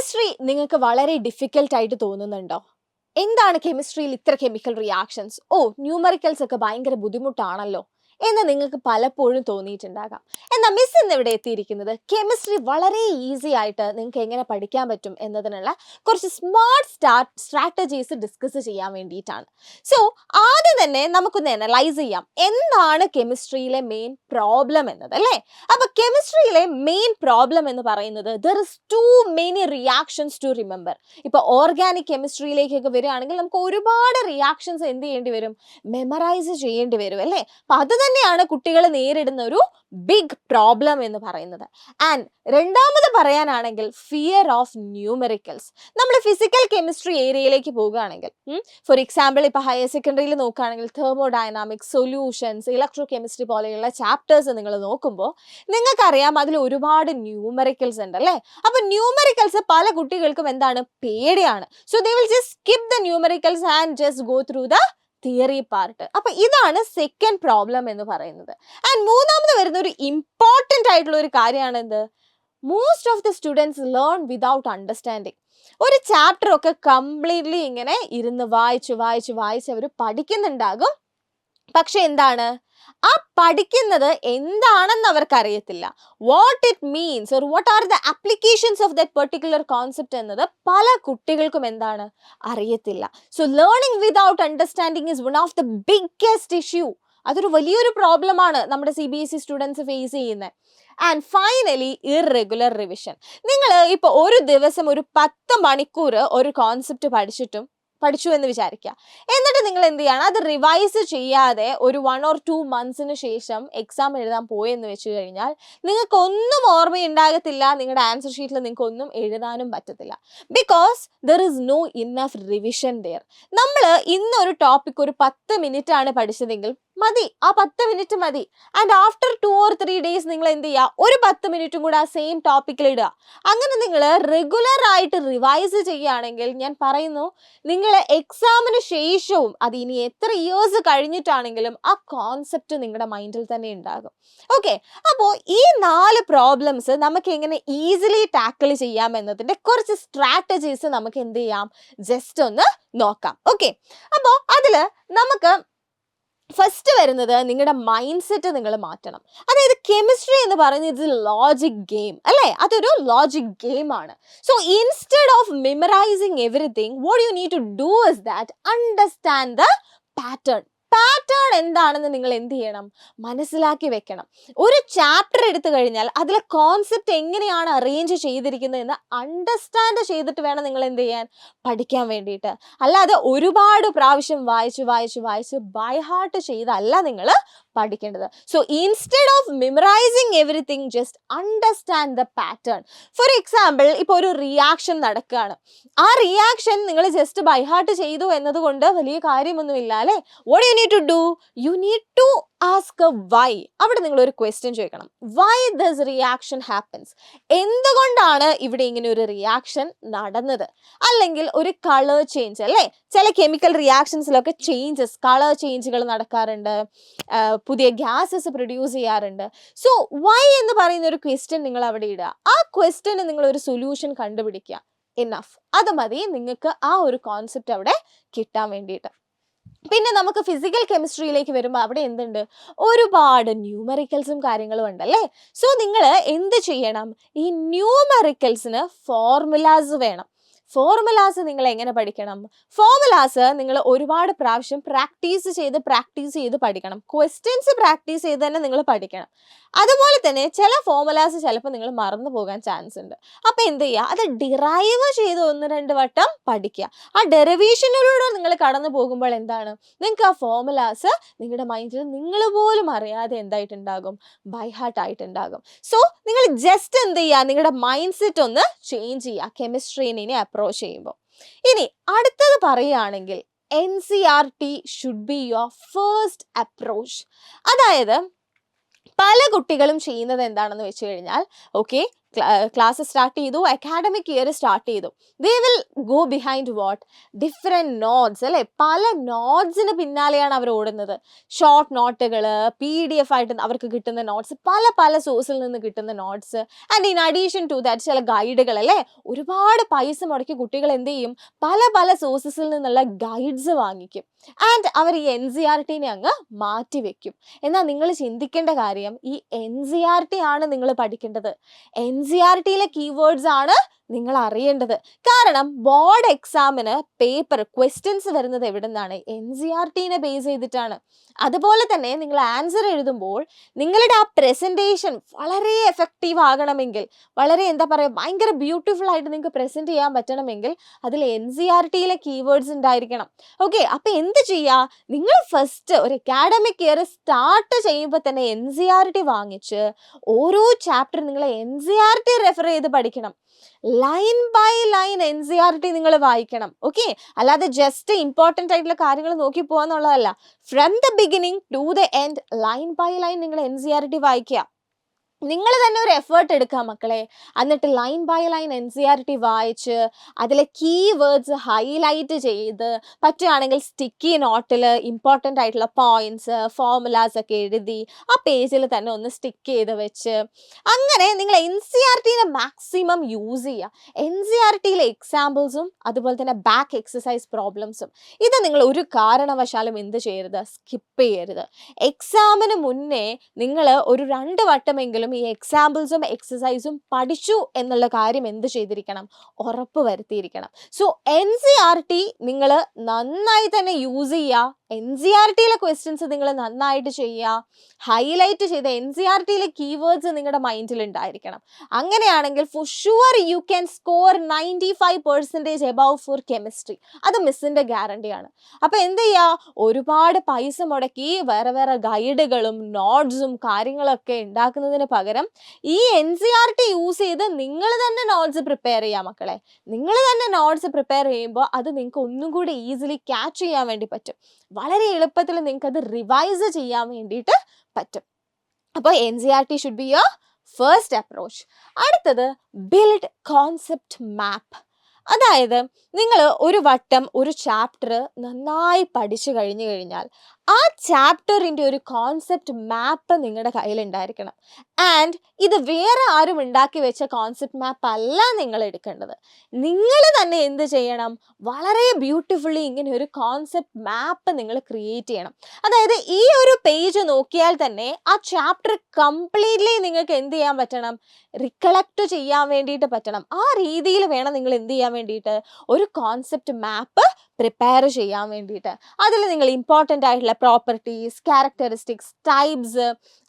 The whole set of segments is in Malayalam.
കെമിസ്ട്രി നിങ്ങൾക്ക് വളരെ ഡിഫിക്കൽട്ട് ആയിട്ട് തോന്നുന്നുണ്ടോ? എന്താണ് കെമിസ്ട്രിയിൽ ഇത്ര കെമിക്കൽ റിയാക്ഷൻസ്? ന്യൂമറിക്കൽസ് ഒക്കെ ഭയങ്കര ബുദ്ധിമുട്ടാണല്ലോ എന്ന് നിങ്ങൾക്ക് പലപ്പോഴും തോന്നിയിട്ടുണ്ടാകാം. എന്നാൽ മിസ് ഇന്ന് ഇവിടെ എത്തിയിരിക്കുന്നത് കെമിസ്ട്രി വളരെ ഈസി ആയിട്ട് നിങ്ങൾക്ക് എങ്ങനെ പഠിക്കാൻ പറ്റും എന്നതിനുള്ള കുറച്ച് സ്മാർട്ട് സ്ട്രാറ്റജീസ് ഡിസ്കസ് ചെയ്യാൻ വേണ്ടിയിട്ടാണ്. സോ ആദ്യം തന്നെ നമുക്കൊന്ന് അനലൈസ് ചെയ്യാം എന്താണ് കെമിസ്ട്രിയിലെ മെയിൻ പ്രോബ്ലം എന്നത്, അല്ലേ? അപ്പൊ കെമിസ്ട്രിയിലെ മെയിൻ പ്രോബ്ലം എന്ന് പറയുന്നത് there is too many reactions to remember. ഇപ്പൊ ഓർഗാനിക് കെമിസ്ട്രിയിലേക്കൊക്കെ വരികയാണെങ്കിൽ നമുക്ക് ഒരുപാട് റിയാക്ഷൻസ് എന്ത് ചെയ്യേണ്ടി വരും? മെമ്മറൈസ് ചെയ്യേണ്ടി വരും, അല്ലേ? അപ്പൊ അത് തന്നെയാണ് കുട്ടികൾ നേരിടുന്ന ഒരു ബിഗ് പ്രോബ്ലം എന്ന് പറയുന്നത്. ആൻഡ് രണ്ടാമത് പറയാനാണെങ്കിൽ ഫിയർ ഓഫ് ന്യൂമെറിക്കൽസ്. നമ്മൾ ഫിസിക്കൽ കെമിസ്ട്രി ഏരിയയിലേക്ക് പോകുകയാണെങ്കിൽ, ഫോർ എക്സാമ്പിൾ ഇപ്പൊ ഹയർ സെക്കൻഡറിയിൽ നോക്കുകയാണെങ്കിൽ തെർമോഡൈനാമിക്സ്, സൊല്യൂഷൻസ്, ഇലക്ട്രോ കെമിസ്ട്രി പോലെയുള്ള ചാപ്റ്റേഴ്സ് നിങ്ങൾ നോക്കുമ്പോൾ നിങ്ങൾക്കറിയാം അതിൽ ഒരുപാട് ന്യൂമെറിക്കൽസ് ഉണ്ട്, അല്ലേ? അപ്പൊ ന്യൂമെറിക്കൽസ് പല കുട്ടികൾക്കും എന്താണ്? പേടിയാണ്. So they will just skip the numericals and just go through the theory part. അപ്പൊ ഇതാണ് സെക്കൻഡ് പ്രോബ്ലം എന്ന് പറയുന്നത്. ആൻഡ് മൂന്നാമത് വരുന്ന ഒരു ഇമ്പോർട്ടൻ്റ് ആയിട്ടുള്ള ഒരു കാര്യമാണ് എന്ത്? Most of the students learn without understanding. ഒരു ചാപ്റ്റർ ഒക്കെ കംപ്ലീറ്റ്ലി ഇങ്ങനെ ഇരുന്ന് വായിച്ച് അവർ പഠിക്കുന്നുണ്ടാകും. പക്ഷെ എന്താണ് ആ പഠിക്കുന്നത് എന്താണെന്ന് അവർക്ക് അറിയത്തില്ല. What it means or what are the applications of that particular concept എന്നത് പല കുട്ടികൾക്കും എന്താണ്? അറിയത്തില്ല. So learning without understanding is one of the biggest issue. അതൊരു വലിയൊരു പ്രോബ്ലമാണ് നമ്മുടെ CBSE സ്റ്റുഡൻസ് ഫേസ് ചെയ്യുന്നത്. And finally irregular revision. നിങ്ങൾ ഇപ്പോൾ ഒരു ദിവസം ഒരു 10 മണിക്കൂർ ഒരു കോൺസെപ്റ്റ് പഠിച്ചു എന്ന് വിചാരിക്കുക. എന്നിട്ട് നിങ്ങൾ എന്ത് ചെയ്യണം? അത് റിവൈസ് ചെയ്യാതെ ഒരു 1 or 2 months ശേഷം എക്സാം എഴുതാൻ പോയെന്ന് വെച്ച് കഴിഞ്ഞാൽ നിങ്ങൾക്ക് ഒന്നും ഓർമ്മയുണ്ടാകത്തില്ല. നിങ്ങളുടെ ആൻസർ ഷീറ്റിൽ നിങ്ങൾക്ക് ഒന്നും എഴുതാനും പറ്റത്തില്ല. Because there is no enough revision there. നമ്മൾ ഇന്നൊരു ടോപ്പിക് ഒരു 10 മിനിറ്റ് ആണ് പഠിച്ചതെങ്കിൽ മതി, ആ 10 മിനിറ്റ് മതി. ആൻഡ് ആഫ്റ്റർ 2 or 3 days നിങ്ങൾ എന്ത് ചെയ്യുക? ഒരു 10 മിനിറ്റും കൂടെ ആ സെയിം ടോപ്പിക്കിൽ ഇടുക. അങ്ങനെ നിങ്ങൾ റെഗുലർ ആയിട്ട് റിവൈസ് ചെയ്യുകയാണെങ്കിൽ ഞാൻ പറയുന്നു നിങ്ങൾ എക്സാമിന് ശേഷവും അത് ഇനി എത്ര ഇയേഴ്സ് കഴിഞ്ഞിട്ടാണെങ്കിലും ആ കോൺസെപ്റ്റ് നിങ്ങളുടെ മൈൻഡിൽ തന്നെ ഉണ്ടാകും. ഓക്കെ, അപ്പോൾ ഈ 4 പ്രോബ്ലംസ് നമുക്ക് എങ്ങനെ ഈസിലി ടാക്കിൾ ചെയ്യാം എന്നതിൻ്റെ കുറച്ച് സ്ട്രാറ്റജീസ് നമുക്ക് എന്ത് ചെയ്യാം? ജസ്റ്റ് ഒന്ന് നോക്കാം. ഓക്കെ, അപ്പോൾ അതിൽ നമുക്ക് ഫസ്റ്റ് വരുന്നത് നിങ്ങളുടെ മൈൻഡ് സെറ്റ് നിങ്ങൾ മാറ്റണം. അതായത് കെമിസ്ട്രി എന്ന് പറയുന്നത് ഇത് ലോജിക് ഗെയിം, അല്ലേ? അതൊരു ലോജിക് ഗെയിം ആണ്. So instead of memorising everything what you need to do is that understand the pattern. Pattern എന്താണെന്ന് നിങ്ങൾ എന്ത് ചെയ്യണം? മനസ്സിലാക്കി വെക്കണം. ഒരു ചാപ്റ്റർ എടുത്തു കഴിഞ്ഞാൽ അതിലെ കോൺസെപ്റ്റ് എങ്ങനെയാണ് അറേഞ്ച് ചെയ്തിരിക്കുന്നത് എന്ന് അണ്ടർസ്റ്റാൻഡ് ചെയ്തിട്ട് വേണം നിങ്ങൾ എന്ത് ചെയ്യാൻ? പഠിക്കാൻ വേണ്ടിയിട്ട്. അല്ലാതെ ഒരുപാട് പ്രാവശ്യം വായിച്ച് ബൈ ഹാർട്ട് ചെയ്തല്ല നിങ്ങൾ പഠിക്കേണ്ടത്. So instead of memorising everything just understand the pattern. For example ഇപ്പോൾ ഒരു റിയാക്ഷൻ നടക്കുകയാണ്. ആ റിയാക്ഷൻ നിങ്ങൾ ജസ്റ്റ് ബൈ ഹാർട്ട് ചെയ്തു എന്നതുകൊണ്ട് വലിയ കാര്യമൊന്നുമില്ല, അല്ലേ? What you need to do? You need to ask why. അവിടെ നിങ്ങൾ ഒരു ക്വസ്റ്റ്യൻ ചോദിക്കണം. Why this reaction happens? എന്തുകൊണ്ടാണ് ഇവിടെ ഇങ്ങനെ ഒരു റിയാക്ഷൻ നടന്നത്? അല്ലെങ്കിൽ ഒരു കളർ ചേഞ്ച്, അല്ലേ? ചില കെമിക്കൽ റിയാക്ഷൻസിലൊക്കെ ചേഞ്ചസ്, കളർ ചേഞ്ചുകൾ നടക്കാറുണ്ട്, പുതിയ ഗ്യാസസ് പ്രൊഡ്യൂസ് ചെയ്യാറുണ്ട്. സോ വൈ എന്ന് പറയുന്ന ഒരു ക്വസ്റ്റ്യൻ നിങ്ങൾ അവിടെ ഇടുക. ആ ക്വസ്റ്റ്യന് നിങ്ങൾ ഒരു സൊല്യൂഷൻ കണ്ടുപിടിക്കുക. ഇനഫ്, അത് മതി നിങ്ങൾക്ക് ആ ഒരു കോൺസെപ്റ്റ് അവിടെ കിട്ടാൻ വേണ്ടിയിട്ട്. പിന്നെ നമുക്ക് ഫിസിക്കൽ കെമിസ്ട്രിയിലേക്ക് വരുമ്പോൾ അവിടെ എന്തുണ്ട്? ഒരുപാട് ന്യൂമറിക്കൽസും കാര്യങ്ങളും ഉണ്ടല്ലേ? സോ നിങ്ങൾ എന്ത് ചെയ്യണം? ഈ ന്യൂമറിക്കൽസിന് ഫോർമുലാസ് വേണം. ഫോർമുലാസ് നിങ്ങൾ എങ്ങനെ പഠിക്കണം? ഫോർമുലാസ് നിങ്ങൾ ഒരുപാട് പ്രാവശ്യം പ്രാക്ടീസ് ചെയ്ത് പഠിക്കണം. ക്വസ്റ്റ്യൻസ് പ്രാക്ടീസ് ചെയ്ത് തന്നെ നിങ്ങൾ പഠിക്കണം. അതുപോലെ തന്നെ ചില ഫോർമുലാസ് ചിലപ്പോൾ നിങ്ങൾ മറന്നു പോകാൻ ചാൻസ് ഉണ്ട്. അപ്പോൾ എന്ത് ചെയ്യുക? അത് ഡിറൈവ് ചെയ്ത് 1-2 വട്ടം പഠിക്കുക. ആ ഡെറിവേഷനിലൂടെ നിങ്ങൾ കടന്നു പോകുമ്പോൾ എന്താണ്? നിങ്ങൾക്ക് ആ ഫോർമുലാസ് നിങ്ങളുടെ മൈൻഡിൽ നിങ്ങൾ പോലും അറിയാതെ എന്തായിട്ടുണ്ടാകും? ബൈ ഹാർട്ട് ആയിട്ടുണ്ടാകും. സോ നിങ്ങൾ ജസ്റ്റ് എന്ത് ചെയ്യുക? നിങ്ങളുടെ മൈൻഡ് സെറ്റ് ഒന്ന് ചേഞ്ച് ചെയ്യുക കെമിസ്ട്രീനെ അപ്രോച്ച് ചെയ്യുമ്പോൾ. ഇനി അടുത്തത് പറയുകയാണെങ്കിൽ NCERT should be your first approach. അതായത് പല കുട്ടികളും ചെയ്യുന്നത് എന്താണെന്ന് വെച്ച് കഴിഞ്ഞാൽ, ഓക്കെ, ക്ലാസ് സ്റ്റാർട്ട് ചെയ്തു, അക്കാഡമിക് ഇയർ സ്റ്റാർട്ട് ചെയ്തു. They will go behind what, different notes അല്ലേ, പല നോട്ട്സിന് പിന്നാലെയാണ് അവർ ഓടുന്നത്. ഷോർട്ട് നോട്ടുകൾ, PDF ആയിട്ട് അവർക്ക് കിട്ടുന്ന നോട്ട്സ്, പല പല സോഴ്സിൽ നിന്ന് കിട്ടുന്ന notes, and in addition to that ചില ഗൈഡുകൾ അല്ലേ. ഒരുപാട് പൈസ മുടക്കി കുട്ടികൾ എന്ത് ചെയ്യും, പല പല സോഴ്സസിൽ നിന്നുള്ള ഗൈഡ്സ് വാങ്ങിക്കും. ആൻഡ് അവർ ഈ NCERT അങ്ങ് മാറ്റി വെക്കും. എന്നാൽ നിങ്ങൾ ചിന്തിക്കേണ്ട കാര്യം, ഈ NCERT ആണ് നിങ്ങൾ പഠിക്കേണ്ടത്. NCERT കീവേഡ്സ് ആണ് നിങ്ങൾ അറിയേണ്ടത്. കാരണം ബോർഡ് എക്സാമിന് പേപ്പർ ക്വസ്റ്റ്യൻസ് വരുന്നത് എവിടെ നിന്നാണ്, NCERT ബേസ് ചെയ്തിട്ടാണ്. അതുപോലെ തന്നെ നിങ്ങൾ ആൻസർ എഴുതുമ്പോൾ നിങ്ങളുടെ ആ പ്രസൻറ്റേഷൻ വളരെ എഫക്റ്റീവ് ആകണമെങ്കിൽ, വളരെ എന്താ പറയുക, ഭയങ്കര ബ്യൂട്ടിഫുൾ ആയിട്ട് നിങ്ങൾക്ക് പ്രസൻറ്റ് ചെയ്യാൻ പറ്റണമെങ്കിൽ അതിൽ NCERT കീവേഡ്സ് ഉണ്ടായിരിക്കണം. ഓക്കെ, അപ്പോൾ എന്ത് ചെയ്യുക, നിങ്ങൾ ഫസ്റ്റ് ഒരു അക്കാഡമിക് ഇയർ സ്റ്റാർട്ട് ചെയ്യുമ്പോൾ തന്നെ NCERT വാങ്ങിച്ച് ഓരോ ചാപ്റ്റർ നിങ്ങൾ NCERT റെഫർ ചെയ്ത് പഠിക്കണം. ലൈൻ ബൈ ലൈൻ NCERT നിങ്ങൾ വായിക്കണം. ഓക്കെ, അല്ലാതെ ജസ്റ്റ് ഇമ്പോർട്ടൻ്റ് ആയിട്ടുള്ള കാര്യങ്ങൾ നോക്കി പോകാന്നുള്ളതല്ല. From the beginning to the end line by line നിങ്ങൾ NCERT വായിക്കുക. നിങ്ങൾ തന്നെ ഒരു എഫേർട്ട് എടുക്കുക മക്കളെ. എന്നിട്ട് ലൈൻ ബൈ ലൈൻ NCERT വായിച്ച് അതിലെ കീ വേർഡ്സ് ഹൈലൈറ്റ് ചെയ്ത്, പറ്റുകയാണെങ്കിൽ സ്റ്റിക്കി നോട്ടിൽ ഇമ്പോർട്ടൻ്റ് ആയിട്ടുള്ള പോയിന്റ്സ്, ഫോർമുലാസ് ഒക്കെ എഴുതി ആ പേജിൽ തന്നെ ഒന്ന് സ്റ്റിക്ക് ചെയ്ത് വെച്ച്, അങ്ങനെ നിങ്ങൾ NCERT മാക്സിമം യൂസ് ചെയ്യുക. NCERT എക്സാമ്പിൾസും അതുപോലെ തന്നെ ബാക്ക് എക്സസൈസ് പ്രോബ്ലംസും ഇത് നിങ്ങൾ ഒരു കാരണവശാലും എന്ത് ചെയ്യരുത്, സ്കിപ്പ് ചെയ്യരുത്. എക്സാമിന് മുന്നേ നിങ്ങൾ ഒരു 2 വട്ടമെങ്കിലും ഈ എക്സാമ്പിൾസും എക്സസൈസും പഠിച്ചു എന്നുള്ള കാര്യം എന്ത് ചെയ്തിരിക്കണം, ഉറപ്പ് വരുത്തിയിരിക്കണം. സോ NCERT നിങ്ങൾ നന്നായി തന്നെ യൂസ് ചെയ്യുക. NCERT ക്വസ്റ്റ്യൻസ് നിങ്ങൾ നന്നായിട്ട് ചെയ്യുക. ഹൈലൈറ്റ് ചെയ്ത NCERT കീവേഡ്സ് നിങ്ങളുടെ മൈൻഡിൽ ഉണ്ടായിരിക്കണം. അങ്ങനെയാണെങ്കിൽ for sure you can score 95% above for chemistry. അത് മിസ്സിൻ്റെ ഗ്യാരണ്ടിയാണ്. അപ്പോൾ എന്ത് ചെയ്യുക, ഒരുപാട് പൈസ മുടക്കി വേറെ വേറെ ഗൈഡുകളും നോട്ട്സും കാര്യങ്ങളൊക്കെ ഉണ്ടാക്കുന്നതിന് പകരം ഈ NCERT യൂസ് ചെയ്ത് നിങ്ങൾ തന്നെ നോട്ട്സ് പ്രിപ്പയർ ചെയ്യുക മക്കളെ. നിങ്ങൾ തന്നെ നോട്ട്സ് പ്രിപ്പയർ ചെയ്യുമ്പോൾ അത് നിങ്ങൾക്ക് ഒന്നും കൂടി ഈസിലി ക്യാച്ച് ചെയ്യാൻ വേണ്ടി പറ്റും. വളരെ എളുപ്പത്തിൽ നിങ്ങൾക്ക് അത് റിവൈസ് ചെയ്യാൻ വേണ്ടിയിട്ട് പറ്റും. അപ്പോൾ NCERT should be your first approach. അടുത്തത് ബിൽഡ് കോൺസെപ്റ്റ് മാപ്പ്. അതായത് നിങ്ങൾ ഒരു വട്ടം ഒരു ചാപ്റ്റർ നന്നായി പഠിച്ചു കഴിഞ്ഞു കഴിഞ്ഞാൽ ആ ചാപ്റ്ററിൻ്റെ ഒരു കോൺസെപ്റ്റ് മാപ്പ് നിങ്ങളുടെ കയ്യിലുണ്ടായിരിക്കണം. ആൻഡ് ഇത് വേറെ ആരും ഉണ്ടാക്കി വെച്ച കോൺസെപ്റ്റ് മാപ്പ് അല്ല നിങ്ങൾ എടുക്കേണ്ടത്. നിങ്ങൾ തന്നെ എന്ത് ചെയ്യണം, വളരെ ബ്യൂട്ടിഫുള്ളി ഇങ്ങനെ ഒരു കോൺസെപ്റ്റ് മാപ്പ് നിങ്ങൾ ക്രിയേറ്റ് ചെയ്യണം. അതായത് ഈ ഒരു പേജ് നോക്കിയാൽ തന്നെ ആ ചാപ്റ്റർ കംപ്ലീറ്റ്ലി നിങ്ങൾക്ക് എന്ത് ചെയ്യാൻ പറ്റണം, റിക്കളക്ട് ചെയ്യാൻ വേണ്ടിയിട്ട് പറ്റണം. ആ രീതിയിൽ വേണം നിങ്ങൾ എന്ത് ചെയ്യാൻ വേണ്ടിയിട്ട്, ഒരു കോൺസെപ്റ്റ് മാപ്പ് പ്രിപ്പയർ ചെയ്യാൻ വേണ്ടിയിട്ട്. അതിൽ നിങ്ങൾ ഇമ്പോർട്ടൻ്റ് ആയിട്ടുള്ള പ്രോപ്പർട്ടീസ്, ക്യാരക്ടറിസ്റ്റിക്സ്, ടൈപ്സ്,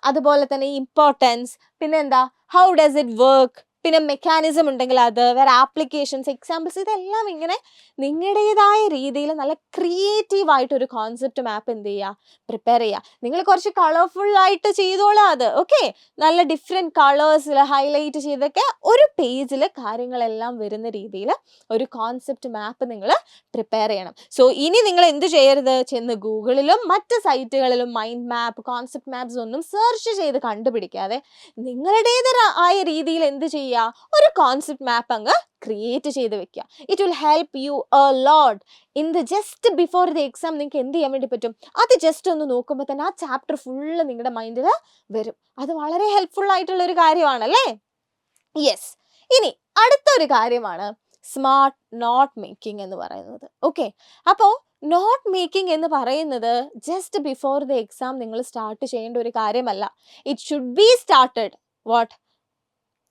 അതുപോലെ തന്നെ ഇമ്പോർട്ടൻസ്, പിന്നെ എന്താ, ഹൗ ഡസ് ഇറ്റ് വർക്ക്, പിന്നെ മെക്കാനിസം ഉണ്ടെങ്കിൽ അത്, വേറെ ആപ്ലിക്കേഷൻസ്, എക്സാമ്പിൾസ്, ഇതെല്ലാം ഇങ്ങനെ നിങ്ങളുടേതായ രീതിയിൽ നല്ല ക്രിയേറ്റീവ് ആയിട്ടൊരു കോൺസെപ്റ്റ് മാപ്പ് എന്ത് ചെയ്യുക, പ്രിപ്പയർ ചെയ്യുക. നിങ്ങൾ കുറച്ച് കളർഫുള്ളായിട്ട് ചെയ്തോളാം അത്. ഓക്കെ, നല്ല ഡിഫറെൻറ്റ് കളേഴ്സിൽ ഹൈലൈറ്റ് ചെയ്തൊക്കെ ഒരു പേജിൽ കാര്യങ്ങളെല്ലാം വരുന്ന രീതിയിൽ ഒരു കോൺസെപ്റ്റ് മാപ്പ് നിങ്ങൾ പ്രിപ്പയർ ചെയ്യണം. സോ ഇനി നിങ്ങൾ എന്ത് ചെയ്യരുത്, ചെന്ന് ഗൂഗിളിലും മറ്റ് സൈറ്റുകളിലും മൈൻഡ് മാപ്പ്, കോൺസെപ്റ്റ് മാപ്സ് ഒന്നും സെർച്ച് ചെയ്ത് കണ്ടുപിടിക്കാതെ നിങ്ങളുടേതായ രീതിയിൽ എന്ത് ചെയ്യുക, ഒരു കോൺസെപ്റ്റ് മാപ്പ് അങ്ങ് ക്രിയേറ്റ് ചെയ്ത് വെക്കുക. It will help you a lot in the just before the exam. നിങ്ങൾക്ക് എന്ത് ചെയ്യാൻ വേണ്ടി പറ്റും, അത് ജസ്റ്റ് ഒന്ന് നോക്കുമ്പോൾ തന്നെ ആ ചാപ്റ്റർ ഫുള്ള് നിങ്ങളുടെ മൈൻഡിൽ വരും. അത് വളരെ ഹെൽപ്ഫുൾ ആയിട്ടുള്ളൊരു കാര്യമാണല്ലേ. യെസ്, ഇനി അടുത്തൊരു കാര്യമാണ് സ്മാർട്ട് നോട്ട് മേക്കിംഗ് എന്ന് പറയുന്നത്. ഓക്കെ, അപ്പോൾ നോട്ട് മേക്കിംഗ് എന്ന് പറയുന്നത് ജസ്റ്റ് ബിഫോർ ദ എക്സാം നിങ്ങൾ സ്റ്റാർട്ട് ചെയ്യേണ്ട ഒരു കാര്യമല്ല. It should be started what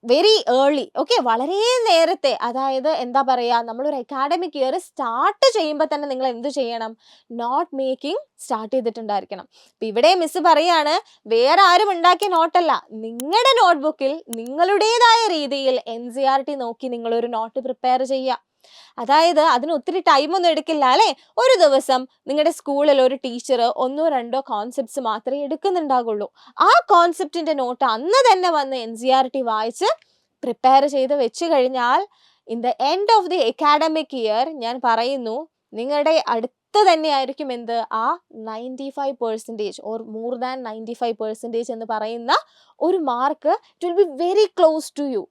very early. Okay, വളരെ നേരത്തെ, അതായത് എന്താ പറയുക, നമ്മളൊരു അക്കാഡമിക് ഇയർ സ്റ്റാർട്ട് ചെയ്യുമ്പോൾ തന്നെ നിങ്ങൾ എന്ത് ചെയ്യണം, നോട്ട് മേക്കിംഗ് സ്റ്റാർട്ട് ചെയ്തിട്ടുണ്ടായിരിക്കണം. അപ്പം ഇവിടെ മിസ് പറയാണ്, വേറെ ആരും ഉണ്ടാക്കിയ നോട്ടല്ല, നിങ്ങളുടെ നോട്ട്ബുക്കിൽ നിങ്ങളുടേതായ രീതിയിൽ NCERT നോക്കി നിങ്ങളൊരു നോട്ട് പ്രിപ്പയർ ചെയ്യുക. അതായത് അതിന് ഒത്തിരി ടൈമൊന്നും എടുക്കില്ല അല്ലേ. ഒരു ദിവസം നിങ്ങളുടെ സ്കൂളിൽ ഒരു ടീച്ചർ 1-2 കോൺസെപ്റ്റ്സ് മാത്രമേ എടുക്കുന്നുണ്ടാകുള്ളൂ. ആ കോൺസെപ്റ്റിൻ്റെ നോട്ട് അന്ന് തന്നെ വന്ന് NCERT വായിച്ച് പ്രിപ്പയർ ചെയ്ത് വെച്ച് കഴിഞ്ഞാൽ in the end of the academic year ഞാൻ പറയുന്നു, നിങ്ങളുടെ അടുത്ത് തന്നെയായിരിക്കും എന്ത്, ആ 95% ഓർ മോർ ദാൻ 95% എന്ന് പറയുന്ന ഒരു mark. It will be very close to you.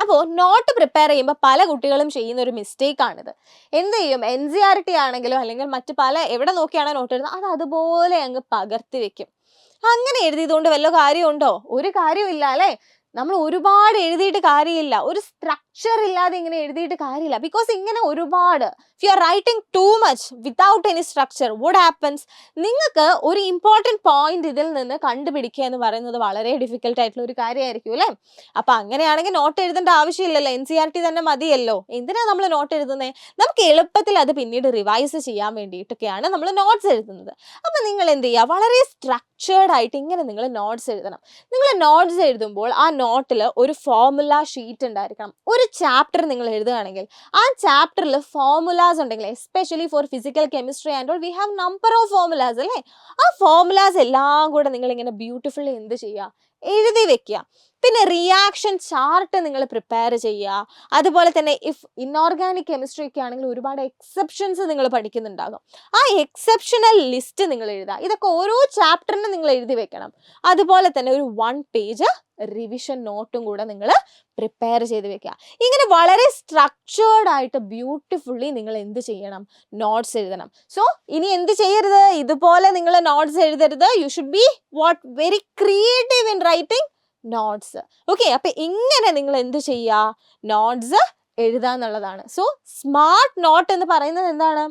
അപ്പോൾ നോട്ട് പ്രിപ്പയർ ചെയ്യുമ്പോൾ പല കുട്ടികളും ചെയ്യുന്ന ഒരു മിസ്റ്റേക്കാണിത്. എന്ത് ചെയ്യും, NCERT ആണെങ്കിലും അല്ലെങ്കിൽ മറ്റ് പല എവിടെ നോക്കിയാണോ നോട്ട് എഴുതുന്നത് അത് അതുപോലെ അങ്ങ് പകർത്തി വെക്കും. അങ്ങനെ എഴുതിയതുകൊണ്ട് വല്ല കാര്യമുണ്ടോ? ഒരു കാര്യമില്ല അല്ലേ? നമ്മൾ ഒരുപാട് എഴുതിയിട്ട് കാര്യമില്ല. ഒരു സ്ട്രക്ചർ ഇല്ലാതെ ഇങ്ങനെ എഴുതിയിട്ട് കാര്യമില്ല. ബിക്കോസ് ഇങ്ങനെ ഒരുപാട് you are writing too much without any structure what happens, നിങ്ങൾക്ക് ഒരു ഇമ്പോർട്ടൻറ്റ് പോയിന്റ് ഇതിൽ നിന്ന് കണ്ടുപിടിക്കുക എന്ന് പറയുന്നത് വളരെ ഡിഫിക്കൽട്ട് ആയിട്ടുള്ള ഒരു കാര്യമായിരിക്കും അല്ലേ? അപ്പം അങ്ങനെയാണെങ്കിൽ നോട്ട് എഴുതേണ്ട ആവശ്യമില്ലല്ലോ, NCERT തന്നെ മതിയല്ലോ. എന്തിനാണ് നമ്മൾ നോട്ട് എഴുതുന്നത്? നമുക്ക് എളുപ്പത്തിൽ അത് പിന്നീട് റിവൈസ് ചെയ്യാൻ വേണ്ടിയിട്ടൊക്കെയാണ് നമ്മൾ നോട്ട്സ് എഴുതുന്നത്. അപ്പം നിങ്ങൾ എന്ത് ചെയ്യുക, വളരെ സ്ട്രക്ചേർഡ് ആയിട്ട് ഇങ്ങനെ നിങ്ങൾ നോട്ട്സ് എഴുതണം. നിങ്ങൾ നോട്ട്സ് എഴുതുമ്പോൾ ആ നോട്ടിൽ ഒരു ഫോർമുല ഷീറ്റ് ഉണ്ടായിരിക്കണം. ഒരു ചാപ്റ്റർ നിങ്ങൾ എഴുതുകയാണെങ്കിൽ ആ ചാപ്റ്ററിൽ ഫോർമുലാസ് ഉണ്ടെങ്കിൽ, especially for physical chemistry and all we have number of formulas അല്ലേ? ആ ഫോർമുലാസ് എല്ലാം കൂടെ നിങ്ങൾ ഇങ്ങനെ ബ്യൂട്ടിഫുള്ളി എന്ത് ചെയ്യുക, എഴുതി വെക്കുക. പിന്നെ റിയാക്ഷൻ ചാർട്ട് നിങ്ങൾ പ്രിപ്പയർ ചെയ്യുക. അതുപോലെ തന്നെ ഇഫ് ഇൻഓർഗാനിക് കെമിസ്ട്രി ഒക്കെ ആണെങ്കിൽ ഒരുപാട് എക്സെപ്ഷൻസ് നിങ്ങൾ പഠിക്കുന്നുണ്ടാകും. ആ എക്സെപ്ഷണൽ ലിസ്റ്റ് നിങ്ങൾ എഴുതുക. ഇതൊക്കെ ഓരോ ചാപ്റ്ററിനും നിങ്ങൾ എഴുതി വെക്കണം. അതുപോലെ തന്നെ ഒരു 1 പേജ് റിവിഷൻ നോട്ടും കൂടെ നിങ്ങൾ പ്രിപ്പയർ ചെയ്ത് വെക്കുക. ഇങ്ങനെ വളരെ സ്ട്രക്ചേർഡ് ആയിട്ട് ബ്യൂട്ടിഫുള്ളി നിങ്ങൾ എന്ത് ചെയ്യണം, നോട്ട്സ് എഴുതണം. സോ ഇനി എന്ത് ചെയ്യരുത്, ഇതുപോലെ നിങ്ങൾ നോട്ട്സ് എഴുതരുത്. You should be what very creative in writing notes. Okay, അപ്പൊ ഇങ്ങനെ നിങ്ങൾ എന്ത് ചെയ്യുക, നോട്ട്സ് എഴുതാന്നുള്ളതാണ്. സോ സ്മാർട്ട് നോട്ട് എന്ന് പറയുന്നത് എന്താണ്?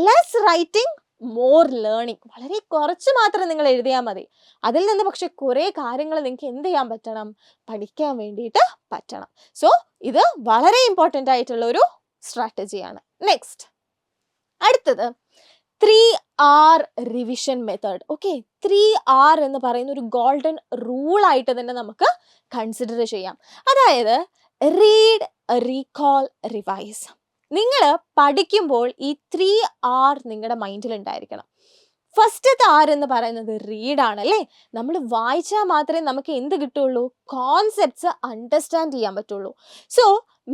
Less writing more learning. വളരെ കുറച്ച് മാത്രം നിങ്ങൾ എഴുതിയാൽ മതി. അതിൽ നിന്ന് പക്ഷെ കുറേ കാര്യങ്ങൾ നിങ്ങൾക്ക് എന്ത് ചെയ്യാൻ പറ്റണം, പഠിക്കാൻ വേണ്ടിയിട്ട് പറ്റണം. സോ ഇത് വളരെ ഇമ്പോർട്ടൻ്റ് ആയിട്ടുള്ള ഒരു സ്ട്രാറ്റജിയാണ്. നെക്സ്റ്റ്, അടുത്തത് 3R revision method. Okay, 3R എന്ന് പറയുന്ന ഒരു ഗോൾഡൻ റൂൾ ആയിട്ട് തന്നെ നമുക്ക് കൺസിഡർ ചെയ്യാം. അതായത് റീഡ്, റീകോൾ, റിവൈസ്. നിങ്ങൾ പഠിക്കുമ്പോൾ ഈ 3R നിങ്ങളുടെ മൈൻഡിൽ ഉണ്ടായിരിക്കണം. ഫസ്റ്റത്തെ R എന്ന് പറയുന്നത് റീഡാണ് അല്ലേ? നമ്മൾ വായിച്ചാൽ മാത്രമേ നമുക്ക് എന്ത് കിട്ടുള്ളൂ, കോൺസെപ്റ്റ്സ് അണ്ടർസ്റ്റാൻഡ് ചെയ്യാൻ പറ്റുള്ളൂ. സോ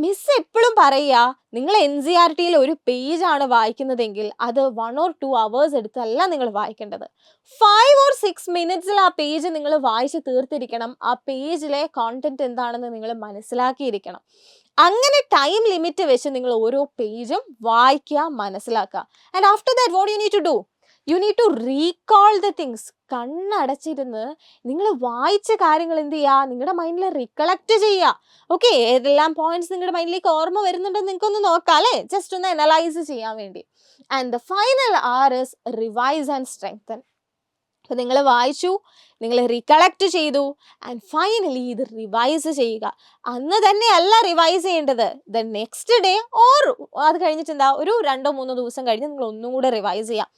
മിസ് എപ്പോഴും പറയുക, നിങ്ങൾ NCERTയിൽ ഒരു പേജാണ് വായിക്കുന്നതെങ്കിൽ അത് 1 or 2 hours എടുത്തല്ല നിങ്ങൾ വായിക്കേണ്ടത്. 5 or 6 minutes ആ പേജ് നിങ്ങൾ വായിച്ച് തീർത്തിരിക്കണം. ആ പേജിലെ കോണ്ടന്റ് എന്താണെന്ന് നിങ്ങൾ മനസ്സിലാക്കിയിരിക്കണം. അങ്ങനെ ടൈം ലിമിറ്റ് വെച്ച് നിങ്ങൾ ഓരോ പേജും വായിക്കുക, മനസ്സിലാക്കുക. And after that what you need to do, you need to recall the things. കണ്ണടച്ചിരുന്ന് നിങ്ങൾ വായിച്ച കാര്യങ്ങൾ എന്ത് ചെയ്യുക, നിങ്ങളുടെ മൈൻഡിൽ റിക്കളക്ട് ചെയ്യുക. ഓക്കെ, ഏതെല്ലാം പോയിന്റ്സ് നിങ്ങളുടെ മൈൻഡിലേക്ക് ഓർമ്മ വരുന്നുണ്ടെന്ന് നിങ്ങൾക്കൊന്ന് നോക്കാം അല്ലേ? ജസ്റ്റ് ഒന്ന് അനലൈസ് ചെയ്യാൻ വേണ്ടി. And the final R is revise and strengthen. അപ്പം നിങ്ങൾ വായിച്ചു, നിങ്ങൾ റീകളക്ട് ചെയ്തു, ആൻഡ് ഫൈനലി ഇത് റിവൈസ് ചെയ്യുക. അന്ന് തന്നെ അല്ല റിവൈസ് ചെയ്യേണ്ടത്, ദ നെക്സ്റ്റ് ഡേ ഓർ അത് കഴിഞ്ഞിട്ട് എന്താ, ഒരു 2-3 ദിവസം കഴിഞ്ഞ് നിങ്ങൾ ഒന്നും കൂടെ റിവൈസ് ചെയ്യാം.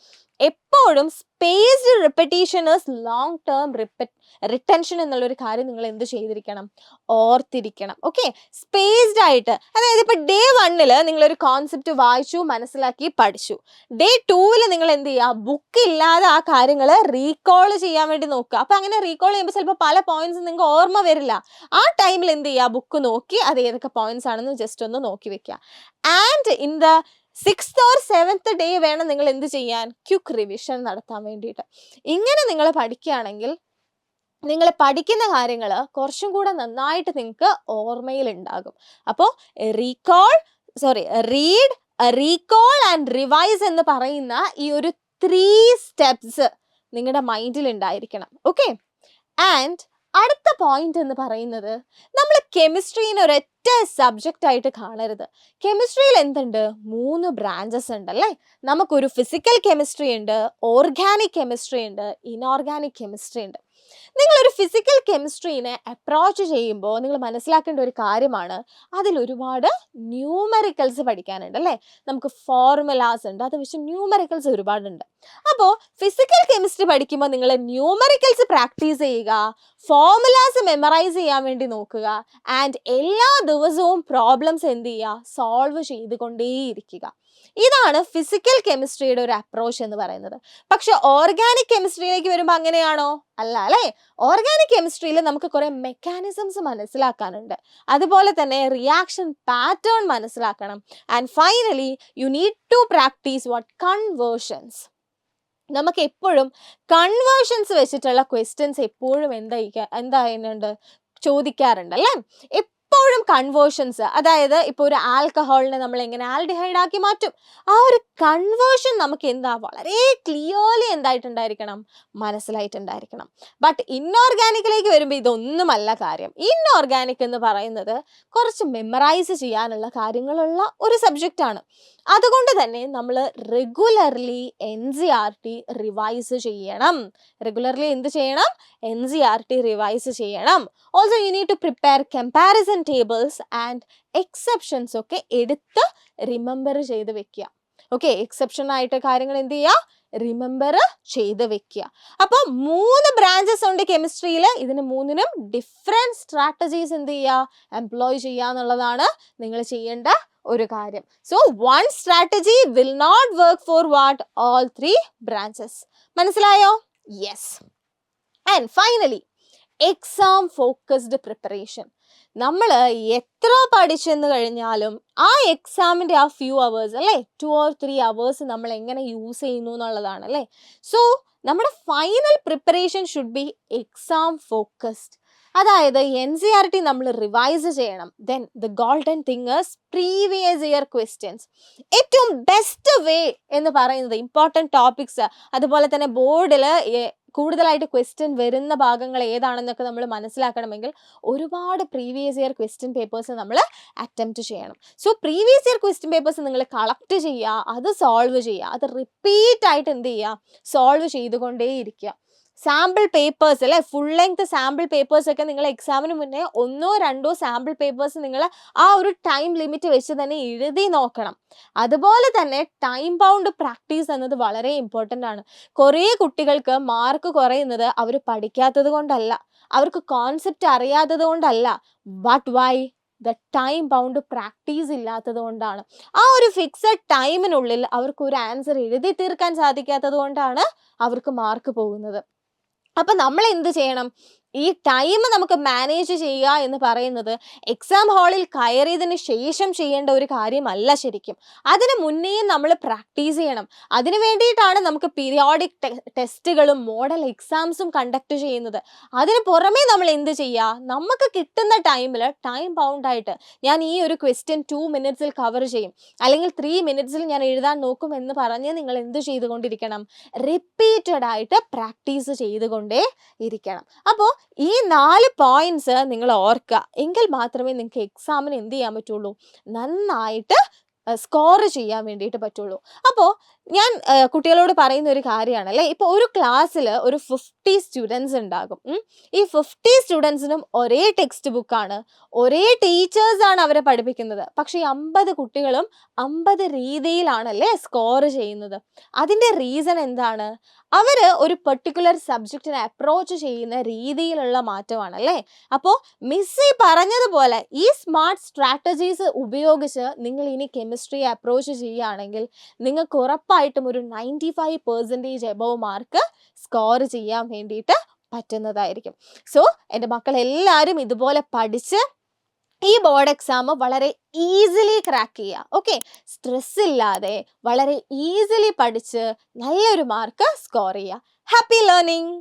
എപ്പോഴും spaced repetition is long term retention എന്നുള്ളൊരു കാര്യം നിങ്ങൾ എന്ത് ചെയ്തിരിക്കണം, ഓർത്തിരിക്കണം. ഓക്കെ, സ്പേസ്ഡ് ആയിട്ട്. അതായത് ഇപ്പം ഡേ 1 നിങ്ങളൊരു കോൺസെപ്റ്റ് വായിച്ചു, മനസ്സിലാക്കി, പഠിച്ചു. ഡേ 2 നിങ്ങൾ എന്ത് ചെയ്യുക, ബുക്ക് ഇല്ലാതെ ആ കാര്യങ്ങൾ റീകോൾ ചെയ്യാൻ വേണ്ടി നോക്കുക. അപ്പം അങ്ങനെ റീകോൾ ചെയ്യുമ്പോൾ ചിലപ്പോൾ പല പോയിന്റ്സ് നിങ്ങൾക്ക് ഓർമ്മ വരില്ല. ആ ടൈമിൽ എന്ത് ചെയ്യുക, ബുക്ക് നോക്കി അത് ഏതൊക്കെ പോയിന്റ്സ് ആണെന്ന് ജസ്റ്റ് ഒന്ന് നോക്കി വെക്കുക. And in the 6th or 7th day വേണം നിങ്ങൾ എന്ത് ചെയ്യാൻ, ക്വിക്ക് റിവിഷൻ നടത്താൻ വേണ്ടിയിട്ട്. ഇങ്ങനെ നിങ്ങൾ പഠിക്കുകയാണെങ്കിൽ നിങ്ങൾ പഠിക്കുന്ന കാര്യങ്ങൾ കുറച്ചും കൂടെ നന്നായിട്ട് നിങ്ങൾക്ക് ഓർമ്മയിൽ ഉണ്ടാകും. അപ്പോൾ റീഡ്, റീകോൾ ആൻഡ് റിവൈസ് എന്ന് പറയുന്ന ഈ ഒരു 3 steps നിങ്ങളുടെ മൈൻഡിൽ ഉണ്ടായിരിക്കണം. ഓക്കെ, ആൻഡ് അടുത്ത പോയിന്റ് എന്ന് പറയുന്നത്, നമ്മൾ കെമിസ്ട്രീനെ ഒരൊറ്റ സബ്ജക്റ്റ് ആയിട്ട് കാണരുത്. കെമിസ്ട്രിയിൽ എന്തുണ്ട്, 3 ബ്രാഞ്ചസ് ഉണ്ടല്ലേ? നമുക്കൊരു ഫിസിക്കൽ കെമിസ്ട്രി ഉണ്ട്, ഓർഗാനിക് കെമിസ്ട്രി ഉണ്ട്, ഇനോർഗാനിക് കെമിസ്ട്രി ഉണ്ട്. നിങ്ങളൊരു ഫിസിക്കൽ കെമിസ്ട്രീനെ അപ്രോച്ച് ചെയ്യുമ്പോൾ നിങ്ങൾ മനസ്സിലാക്കേണ്ട ഒരു കാര്യമാണ്, അതിൽ ഒരുപാട് ന്യൂമറിക്കൽസ് പഠിക്കാനുണ്ട് അല്ലേ? നമുക്ക് ഫോർമുലാസ് ഉണ്ട്, അത് വെച്ച് ന്യൂമറിക്കൽസ് ഒരുപാടുണ്ട്. അപ്പോൾ ഫിസിക്കൽ കെമിസ്ട്രി പഠിക്കുമ്പോൾ നിങ്ങൾ ന്യൂമറിക്കൽസ് പ്രാക്ടീസ് ചെയ്യുക, ഫോർമുലാസ് മെമ്മറൈസ് ചെയ്യാൻ വേണ്ടി നോക്കുക, ആൻഡ് എല്ലാ ദിവസവും പ്രോബ്ലംസ് എന്ത് ചെയ്യുക, സോൾവ് ചെയ്തുകൊണ്ടേയിരിക്കുക. ഇതാണ് ഫിസിക്കൽ കെമിസ്ട്രിയുടെ ഒരു അപ്രോച്ച് എന്ന് പറയുന്നത്. പക്ഷെ ഓർഗാനിക് കെമിസ്ട്രിയിലേക്ക് വരുമ്പോൾ അങ്ങനെയാണോ? അല്ല അല്ലേ? ഓർഗാനിക് കെമിസ്ട്രിയിൽ നമുക്ക് കുറെ മെക്കാനിസംസ് മനസ്സിലാക്കാനുണ്ട്, അതുപോലെ തന്നെ റിയാക്ഷൻ പാറ്റേൺ മനസ്സിലാക്കണം. And finally you need to practise what conversions. നമുക്ക് എപ്പോഴും കൺവേർഷൻസ് വെച്ചിട്ടുള്ള ക്വസ്റ്റ്യൻസ് എപ്പോഴും എന്താ ചോദിക്കാറുണ്ട് അല്ലേ? എപ്പോഴും കൺവേർഷൻസ്, അതായത് ഇപ്പോൾ ഒരു ആൽക്കഹോളിനെ നമ്മൾ എങ്ങനെ ആൽഡിഹൈഡ് ആക്കി മാറ്റും, ആ ഒരു കൺവേർഷൻ നമുക്ക് എന്താ വളരെ ക്ലിയർലി എന്തായിട്ടുണ്ടായിരിക്കണം, മനസ്സിലായിട്ടുണ്ടായിരിക്കണം. ബട്ട് ഇൻഓർഗാനിക്കിലേക്ക് വരുമ്പോൾ ഇതൊന്നുമല്ല കാര്യം. ഇൻഓർഗാനിക് എന്ന് പറയുന്നത് കുറച്ച് മെമ്മറൈസ് ചെയ്യാനുള്ള കാര്യങ്ങളുള്ള ഒരു സബ്ജക്റ്റ് ആണ്. അതുകൊണ്ട് തന്നെ നമ്മൾ റെഗുലർലി NCERT റിവൈസ് ചെയ്യണം. റെഗുലർലി എന്ത് ചെയ്യണം? NCERT റിവൈസ് ചെയ്യണം. Also you need to prepare comparison tables and exceptions ഒക്കെ എടുത്ത് റിമെമ്പർ ചെയ്ത് വെക്കുക. ഓക്കെ, എക്സെപ്ഷൻ ആയിട്ട് കാര്യങ്ങൾ എന്ത് ചെയ്യുക? റിമെമ്പർ ചെയ്ത് വെക്കുക. അപ്പോൾ 3 ബ്രാഞ്ചസ് ഉണ്ട് കെമിസ്ട്രിയിൽ. ഇതിന് 3നും ഡിഫറെൻറ്റ് സ്ട്രാറ്റജീസ് എന്ത് ചെയ്യുക? എംപ്ലോയ് ചെയ്യുക എന്നുള്ളതാണ് നിങ്ങൾ ചെയ്യേണ്ട ഒരു കാര്യം. So one strategy will not work for what? All 3 branches. മനസ്സിലായോ? Yes. And finally exam focused preparation. നമ്മൾ എത്ര പഠിച്ചെന്ന് കഴിഞ്ഞാലും ആ എക്സാമിൻ്റെ ആ ഫ്യൂ അവേഴ്സ് അല്ലേ, 2 or 3 hours നമ്മൾ എങ്ങനെ യൂസ് ചെയ്യുന്നു എന്നുള്ളതാണ് അല്ലേ. സോ നമ്മുടെ final preparation should be exam focused. അതായത് NCERT നമ്മൾ റിവൈസ് ചെയ്യണം. Then the golden thing is previous year questions. ഏറ്റവും ബെസ്റ്റ് വേ എന്ന് പറയുന്നത് ഇമ്പോർട്ടൻറ്റ് ടോപ്പിക്സ്, അതുപോലെ തന്നെ ബോർഡിൽ കൂടുതലായിട്ട് ക്വസ്റ്റ്യൻ വരുന്ന ഭാഗങ്ങൾ ഏതാണെന്നൊക്കെ നമ്മൾ മനസ്സിലാക്കണമെങ്കിൽ ഒരുപാട് പ്രീവിയസ് ഇയർ ക്വസ്റ്റ്യൻ പേപ്പേഴ്സ് നമ്മൾ അറ്റംപ്റ്റ് ചെയ്യണം. So previous year question papers നിങ്ങൾ കളക്ട് ചെയ്യുക, അത് സോൾവ് ചെയ്യുക, അത് റിപ്പീറ്റ് ആയിട്ട് എന്ത് ചെയ്യുക? സോൾവ് ചെയ്തുകൊണ്ടേയിരിക്കുക. സാമ്പിൾ പേപ്പേഴ്സ് അല്ലേ, ഫുൾ ലെങ്ത് സാമ്പിൾ പേപ്പേഴ്സ് ഒക്കെ നിങ്ങൾ എക്സാമിന് മുന്നേ 1 or 2 സാമ്പിൾ പേപ്പേഴ്സ് നിങ്ങൾ ആ ഒരു ടൈം ലിമിറ്റ് വെച്ച് തന്നെ എഴുതി നോക്കണം. അതുപോലെ തന്നെ ടൈം ബൗണ്ട് പ്രാക്ടീസ് എന്നത് വളരെ ഇമ്പോർട്ടൻ്റ് ആണ്. കുറേ കുട്ടികൾക്ക് മാർക്ക് കുറയുന്നത് അവർ പഠിക്കാത്തത് കൊണ്ടല്ല, അവർക്ക് കോൺസെപ്റ്റ് അറിയാത്തത് കൊണ്ടല്ല. But why? The time bound practice ഇല്ലാത്തത് കൊണ്ടാണ്. ആ ഒരു ഫിക്സഡ് ടൈമിനുള്ളിൽ അവർക്ക് ഒരു ആൻസർ എഴുതി തീർക്കാൻ സാധിക്കാത്തത് കൊണ്ടാണ് അവർക്ക് മാർക്ക് പോകുന്നത്. അപ്പം നമ്മൾ എന്ത് ചെയ്യണം? ഈ ടൈം നമുക്ക് മാനേജ് ചെയ്യുക എന്ന് പറയുന്നത് എക്സാം ഹാളിൽ കയറിയതിന് ശേഷം ചെയ്യേണ്ട ഒരു കാര്യമല്ല. ശരിക്കും അതിന് മുന്നേ നമ്മൾ പ്രാക്ടീസ് ചെയ്യണം. അതിന് വേണ്ടിയിട്ടാണ് നമുക്ക് പീരിയോഡിക് ടെസ്റ്റുകളും മോഡൽ എക്സാംസും കണ്ടക്ട് ചെയ്യുന്നത്. അതിന് പുറമേ നമ്മൾ എന്ത് ചെയ്യുക? നമുക്ക് കിട്ടുന്ന ടൈമിൽ ടൈം ബൗണ്ടായിട്ട് ഞാൻ ഈ ഒരു ക്വസ്റ്റ്യൻ 2 minutes കവർ ചെയ്യും, അല്ലെങ്കിൽ 3 minutes ഞാൻ എഴുതാൻ നോക്കും എന്ന് പറഞ്ഞ് നിങ്ങൾ എന്ത് ചെയ്തുകൊണ്ടിരിക്കണം? റിപ്പീറ്റഡ് ആയിട്ട് പ്രാക്ടീസ് ചെയ്തുകൊണ്ടേ ഇരിക്കണം. അപ്പോൾ ഈ 4 പോയിന്റ്സ് നിങ്ങൾ ഓർക്കുക. എങ്കിൽ മാത്രമേ നിങ്ങൾക്ക് എക്സാമിന് എന്ത് ചെയ്യാൻ പറ്റുള്ളൂ? നന്നായിട്ട് സ്കോർ ചെയ്യാൻ വേണ്ടിയിട്ട് പറ്റുള്ളൂ. അപ്പോൾ ഞാൻ കുട്ടികളോട് പറയുന്ന ഒരു കാര്യമാണ് അല്ലേ, ഇപ്പോൾ ഒരു ക്ലാസ്സിൽ ഒരു 50 സ്റ്റുഡൻസ് ഉണ്ടാകും. ഈ 50 സ്റ്റുഡൻസിനും ഒരേ ടെക്സ്റ്റ് ബുക്കാണ്, ഒരേ ടീച്ചേഴ്സാണ് അവരെ പഠിപ്പിക്കുന്നത്. പക്ഷേ ഈ 50 കുട്ടികളും 50 രീതിയിലാണല്ലേ സ്കോർ ചെയ്യുന്നത്. അതിൻ്റെ റീസൺ എന്താണ്? അവർ ഒരു പെർട്ടിക്കുലർ സബ്ജക്റ്റിനെ അപ്രോച്ച് ചെയ്യുന്ന രീതിയിലുള്ള മാറ്റമാണല്ലേ. അപ്പോൾ മിസ് പറഞ്ഞതുപോലെ ഈ സ്മാർട്ട് സ്ട്രാറ്റജീസ് ഉപയോഗിച്ച് നിങ്ങൾ ഇനി കെമിസ്ട്രിയെ അപ്രോച്ച് ചെയ്യുകയാണെങ്കിൽ നിങ്ങൾക്ക് ഉറപ്പായിട്ടും ഒരു 95% എബവ് മാർക്ക് സ്കോർ ചെയ്യാൻ വേണ്ടിയിട്ട് പറ്റുന്നതായിരിക്കും. സോ എൻ്റെ മക്കളെല്ലാവരും ഇതുപോലെ പഠിച്ച് ഈ ബോർഡ് എക്സാം വളരെ ഈസിലി ക്രാക്ക് ചെയ്യുക. ഓക്കെ, സ്ട്രെസ് ഇല്ലാതെ വളരെ ഈസിലി പഠിച്ച് നല്ലൊരു മാർക്ക് സ്കോർ ചെയ്യുക. Happy learning.